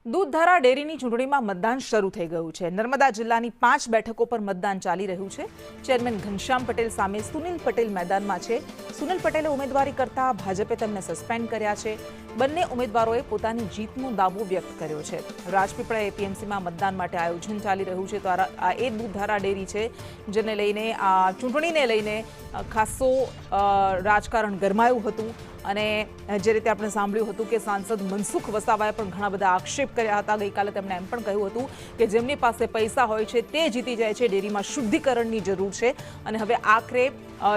દૂધધારા ડેરીની ચૂંટણીમાં મતદાન શરૂ થઈ ગયું છે। નર્મદા જિલ્લાની 5 બેઠકો પર મતદાન ચાલી રહ્યું છે। ચેરમેન ઘનશ્યામ પટેલ સામે સુનિલ પટેલ મેદાનમાં છે। સુનિલ પટેલે ઉમેદવારી કરતા ભાજપે તેમને સસ્પેન્ડ કર્યા છે। બંને ઉમેદવારોએ પોતાની જીતનો દાવો વ્યક્ત કર્યો છે। રાજપીપળા એપીએમસીમાં મતદાન માટે આયોજન ચાલી રહ્યું છે। તો આ એ દૂધધારા ડેરી છે જેને લઈને આ ચૂંટણીને લઈને ખાસો રાજકારણ ગરમાયું હતું। અને જે રીતે આપણે સાંભળ્યું હતું કે સાંસદ મનસુખ વસાવાએ પણ ઘણા બધા આક્ષેપ કર્યા હતા। ગઈકાલે તેમણે એમ પણ કહ્યું હતું કે જેમની પાસે પૈસા હોય છે તે જીતી જાય છે, ડેરીમાં શુદ્ધિકરણની જરૂર છે। અને હવે આખરે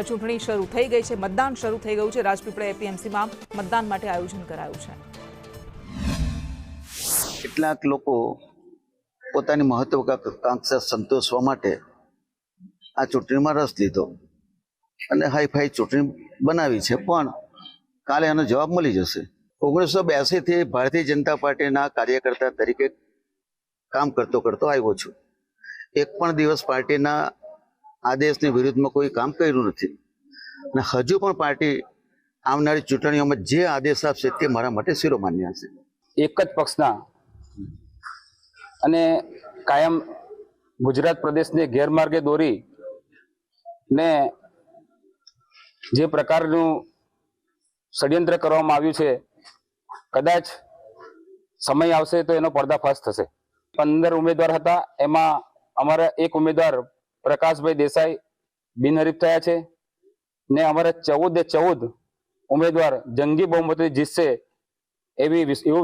ચૂંટણી શરૂ થઈ ગઈ છે, મતદાન શરૂ થઈ ગયું છે। રાજપીપળા એપીએમસીમાં મતદાન માટે આયોજન કરાયું છે। કેટલાક લોકો પોતાની મહત્વાકાંક્ષા સંતોષવા માટે આ ચૂંટણીમાં રસ લીધો અને હાઈફાઈ ચૂંટણી બનાવી છે, પણ કાલે એનો જવાબ મળી જશે। 1982 થી ભારતીય જનતા પાર્ટીના કાર્યકર્તા તરીકે કામ કરતો આવ્યો છું। એક પણ દિવસ પાર્ટીના આદેશની વિરુદ્ધમાં કોઈ કામ કર્યું નથી અને હજુ પણ પાર્ટી આવનારી ચૂંટણીઓમાં જે આદેશ આપશે તે મારા માટે શિરોમાન્ય હશે। એક જ પક્ષના અને કાયમ ગુજરાત પ્રદેશને ગેરમાર્ગે દોરી ને જે પ્રકારનું ષડયંત્ર કરવામાં આવ્યું છે, કદાચ સમય આવશે તો એનો પર્દાફાશ થશે। 15 ઉમેદવાર હતા, એમાં અમારા એક ઉમેદવાર પ્રકાશભાઈ દેસાઈ બિનહરીફ થયા છે ને અમારા 14 ઉમેદવાર જંગી બહુમતી જીતશે એવો